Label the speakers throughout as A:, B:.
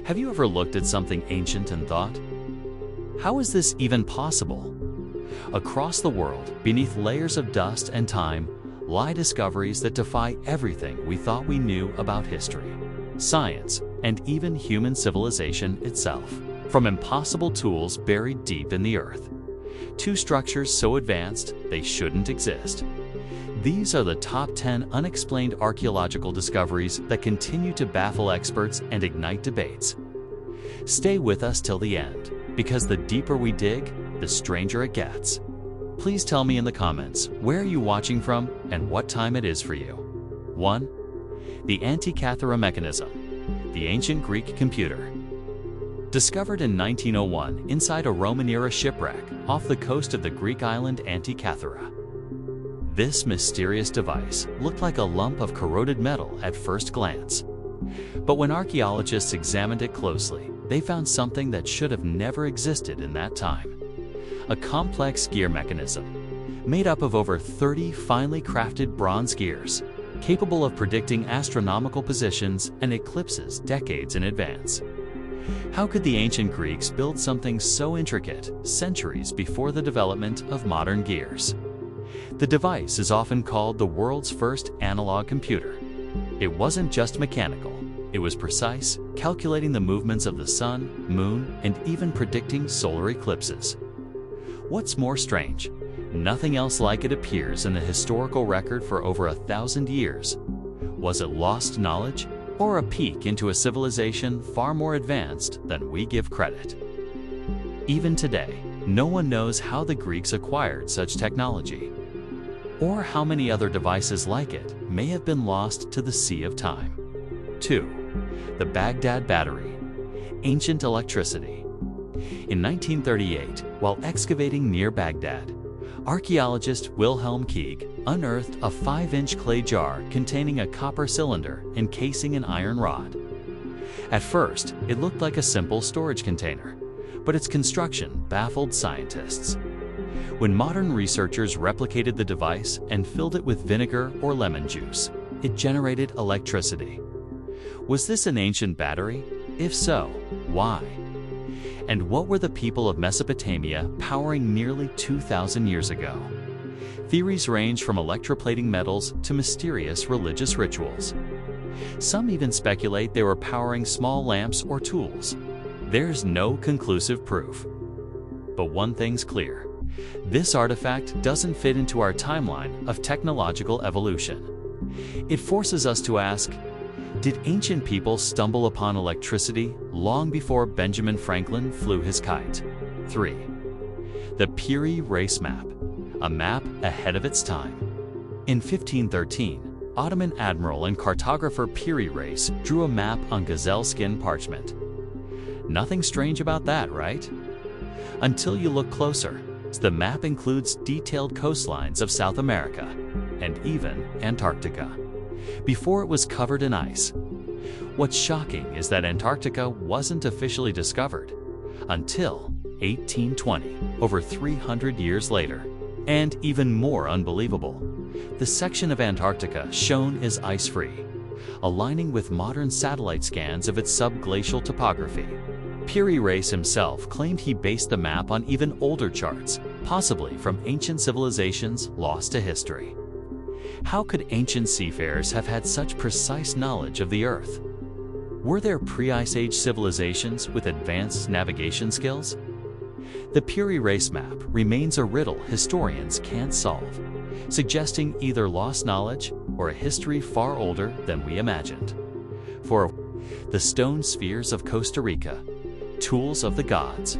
A: Have you ever looked at something ancient and thought, how is this even possible? Across the world, beneath layers of dust and time, lie discoveries that defy everything we thought we knew about history, science, and even human civilization itself. From impossible tools buried deep in the earth, to structures so advanced they shouldn't exist. These are the top 10 unexplained archaeological discoveries that continue to baffle experts and ignite debates. Stay with us till the end, because the deeper we dig, the stranger it gets. Please tell me in the comments where are you watching from and what time it is for you. 1. The Antikythera mechanism, the ancient Greek computer. Discovered in 1901 inside a Roman-era shipwreck off the coast of the Greek island Antikythera. This mysterious device looked like a lump of corroded metal at first glance. But when archaeologists examined it closely, they found something that should have never existed in that time. A complex gear mechanism, made up of over 30 finely crafted bronze gears, capable of predicting astronomical positions and eclipses decades in advance. How could the ancient Greeks build something so intricate centuries before the development of modern gears? The device is often called the world's first analog computer. It wasn't just mechanical, it was precise, calculating the movements of the sun, moon, and even predicting solar eclipses. What's more strange, nothing else like it appears in the historical record for over 1,000 years. Was it lost knowledge, or a peek into a civilization far more advanced than we give credit? Even today, no one knows how the Greeks acquired such technology, or how many other devices like it may have been lost to the sea of time. 2. The Baghdad Battery, ancient electricity. In 1938, while excavating near Baghdad, archaeologist Wilhelm Keeg unearthed a 5-inch clay jar containing a copper cylinder encasing an iron rod. At first, it looked like a simple storage container, but its construction baffled scientists. When modern researchers replicated the device and filled it with vinegar or lemon juice, it generated electricity. Was this an ancient battery? If so, why? And what were the people of Mesopotamia powering nearly 2,000 years ago? Theories range from electroplating metals to mysterious religious rituals. Some even speculate they were powering small lamps or tools. There's no conclusive proof. But one thing's clear. This artifact doesn't fit into our timeline of technological evolution. It forces us to ask, did ancient people stumble upon electricity long before Benjamin Franklin flew his kite? 3. The Piri Race Map, a map ahead of its time. In 1513, Ottoman admiral and cartographer Piri Reis drew a map on gazelle skin parchment. Nothing strange about that, right? Until you look closer. The map includes detailed coastlines of South America and even Antarctica, before it was covered in ice. What's shocking is that Antarctica wasn't officially discovered until 1820, over 300 years later. And even more unbelievable, the section of Antarctica shown is ice-free, aligning with modern satellite scans of its subglacial topography. Piri Reis himself claimed he based the map on even older charts, possibly from ancient civilizations lost to history. How could ancient seafarers have had such precise knowledge of the Earth? Were there pre-Ice Age civilizations with advanced navigation skills? The Piri Reis map remains a riddle historians can't solve, suggesting either lost knowledge or a history far older than we imagined. For the stone spheres of Costa Rica, tools of the gods.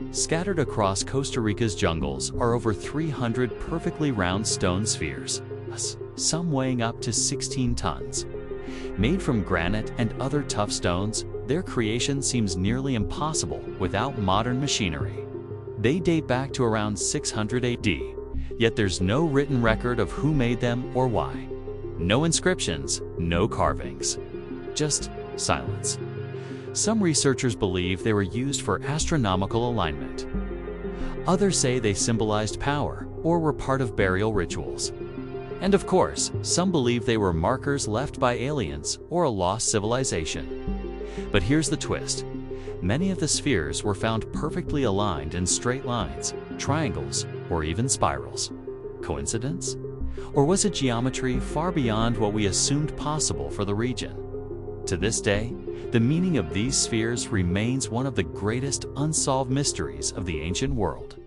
A: Scattered across Costa Rica's jungles are over 300 perfectly round stone spheres, some weighing up to 16 tons. Made from granite and other tough stones, their creation seems nearly impossible without modern machinery. They date back to around 600 AD, yet there's no written record of who made them or why. No inscriptions, no carvings, just silence. Some researchers believe they were used for astronomical alignment. Others say they symbolized power or were part of burial rituals. And of course, some believe they were markers left by aliens or a lost civilization. But here's the twist. Many of the spheres were found perfectly aligned in straight lines, triangles, or even spirals. Coincidence? Or was it geometry far beyond what we assumed possible for the region? To this day, the meaning of these spheres remains one of the greatest unsolved mysteries of the ancient world.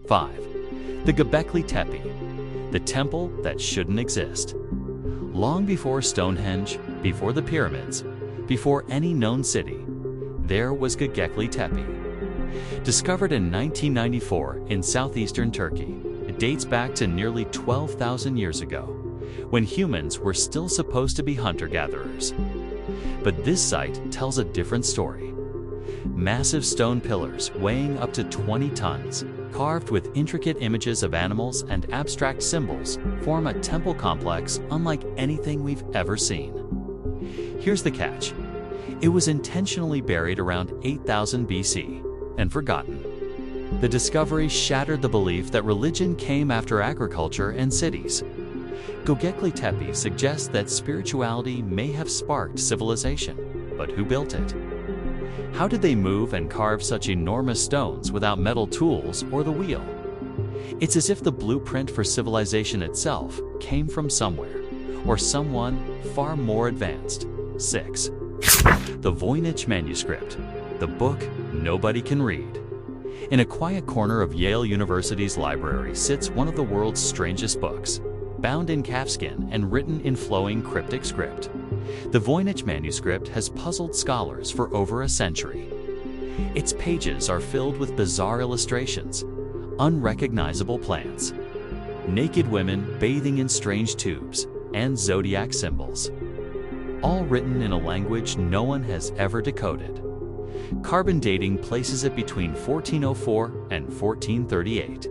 A: 5. The Göbekli Tepe, the temple that shouldn't exist. Long before Stonehenge, before the pyramids, before any known city, there was Göbekli Tepe. Discovered in 1994 in southeastern Turkey, it dates back to nearly 12,000 years ago, when humans were still supposed to be hunter-gatherers. But this site tells a different story. Massive stone pillars weighing up to 20 tons, carved with intricate images of animals and abstract symbols, form a temple complex unlike anything we've ever seen. Here's the catch. It was intentionally buried around 8000 BC and forgotten. The discovery shattered the belief that religion came after agriculture and cities. Göbekli Tepe suggests that spirituality may have sparked civilization, but who built it? How did they move and carve such enormous stones without metal tools or the wheel? It's as if the blueprint for civilization itself came from somewhere, or someone far more advanced. 6. The Voynich manuscript, the book nobody can read. In a quiet corner of Yale University's library sits one of the world's strangest books, bound in calfskin and written in flowing cryptic script. The Voynich manuscript has puzzled scholars for over a century. Its pages are filled with bizarre illustrations, unrecognizable plants, naked women bathing in strange tubes, and zodiac symbols. All written in a language no one has ever decoded. Carbon dating places it between 1404 and 1438,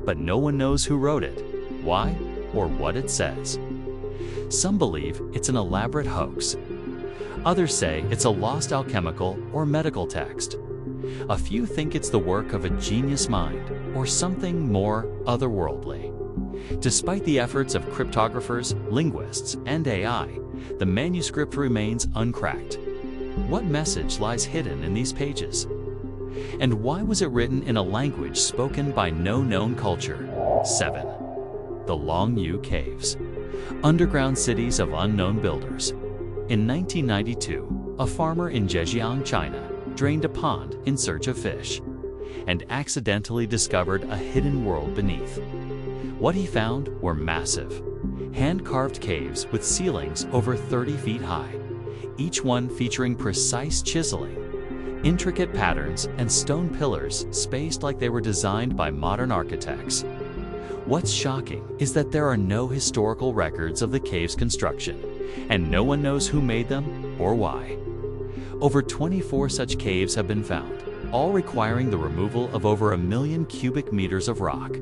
A: but no one knows who wrote it, why, or what it says. Some believe it's an elaborate hoax. Others say it's a lost alchemical or medical text. A few think it's the work of a genius mind or something more otherworldly. Despite the efforts of cryptographers, linguists, and AI, the manuscript remains uncracked. What message lies hidden in these pages? And why was it written in a language spoken by no known culture? 7. The Longyu Caves, underground cities of unknown builders. In 1992, a farmer in Zhejiang, China, drained a pond in search of fish and accidentally discovered a hidden world beneath. What he found were massive, hand-carved caves with ceilings over 30 feet high, each one featuring precise chiseling, intricate patterns, and stone pillars spaced like they were designed by modern architects. What's shocking is that there are no historical records of the cave's construction, and no one knows who made them or why. Over 24 such caves have been found, all requiring the removal of over 1 million cubic meters of rock,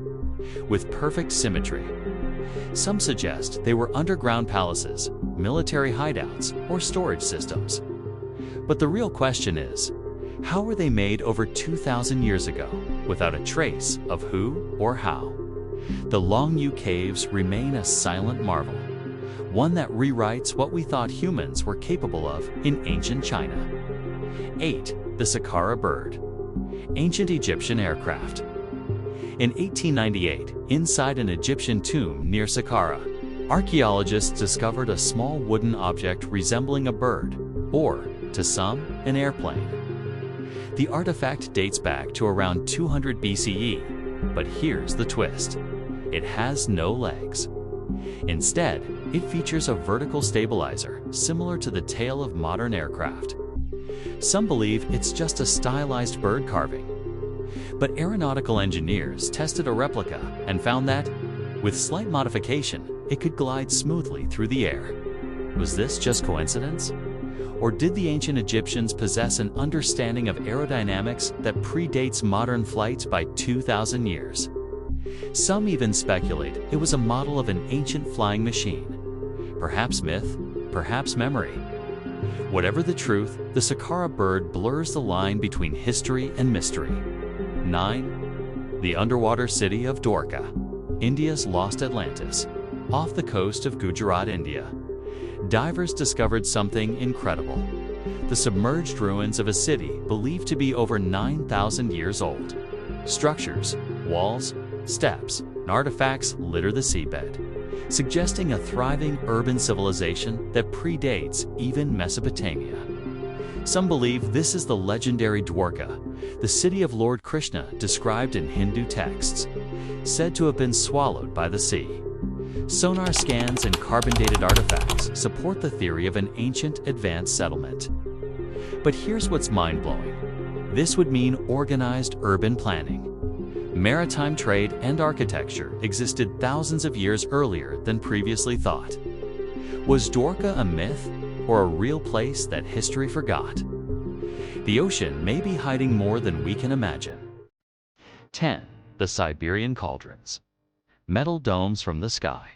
A: with perfect symmetry. Some suggest they were underground palaces, military hideouts, or storage systems. But the real question is, how were they made over 2,000 years ago, without a trace of who or how? The Longyu Caves remain a silent marvel, one that rewrites what we thought humans were capable of in ancient China. 8. The Saqqara bird, ancient Egyptian aircraft. In 1898, inside an Egyptian tomb near Saqqara, archaeologists discovered a small wooden object resembling a bird, or, to some, an airplane. The artifact dates back to around 200 BCE, but here's the twist. It has no legs. Instead, it features a vertical stabilizer similar to the tail of modern aircraft. Some believe it's just a stylized bird carving. But aeronautical engineers tested a replica and found that, with slight modification, it could glide smoothly through the air. Was this just coincidence? Or did the ancient Egyptians possess an understanding of aerodynamics that predates modern flight by 2,000 years? Some even speculate it was a model of an ancient flying machine. Perhaps myth, perhaps memory. Whatever the truth, the Saqqara bird blurs the line between history and mystery. 9. The underwater city of Dwarka, India's lost Atlantis, off the coast of Gujarat, India. Divers discovered something incredible. the submerged ruins of a city believed to be over 9,000 years old. Structures, walls, steps, and artifacts litter the seabed, suggesting a thriving urban civilization that predates even Mesopotamia. Some believe this is the legendary Dwarka, the city of Lord Krishna described in Hindu texts, said to have been swallowed by the sea. Sonar scans and carbon-dated artifacts support the theory of an ancient, advanced settlement. But here's what's mind-blowing. This would mean organized urban planning. Maritime trade and architecture existed thousands of years earlier than previously thought. Was Dwarka a myth or a real place that history forgot? The ocean may be hiding more than we can imagine. 10. The Siberian Cauldrons. Metal domes from the sky.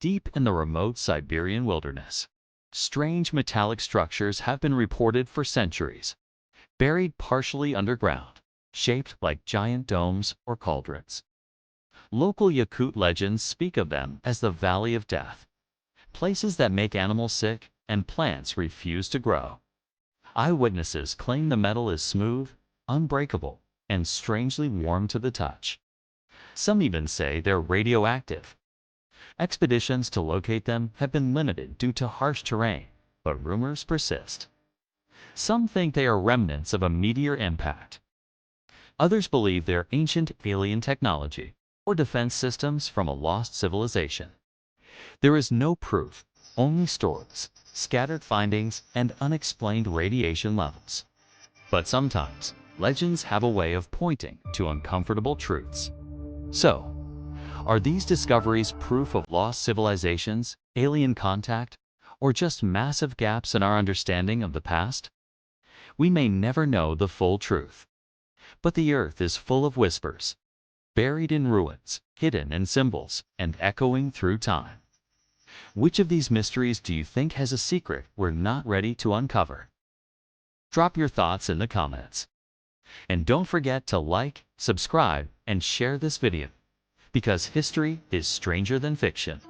A: Deep in the remote Siberian wilderness, strange metallic structures have been reported for centuries, buried partially underground, shaped like giant domes or cauldrons. Local Yakut legends speak of them as the Valley of Death, places that make animals sick and plants refuse to grow. Eyewitnesses claim the metal is smooth, unbreakable, and strangely warm to the touch. Some even say they're radioactive. Expeditions to locate them have been limited due to harsh terrain, but rumors persist. Some think they are remnants of a meteor impact. Others believe they're ancient alien technology or defense systems from a lost civilization. There is no proof, only stories, scattered findings, and unexplained radiation levels. But sometimes, legends have a way of pointing to uncomfortable truths. So, are these discoveries proof of lost civilizations, alien contact, or just massive gaps in our understanding of the past? We may never know the full truth. But the earth is full of whispers, buried in ruins, hidden in symbols, and echoing through time. Which of these mysteries do you think has a secret we're not ready to uncover? Drop your thoughts in the comments. And don't forget to like, subscribe, and share this video, because history is stranger than fiction.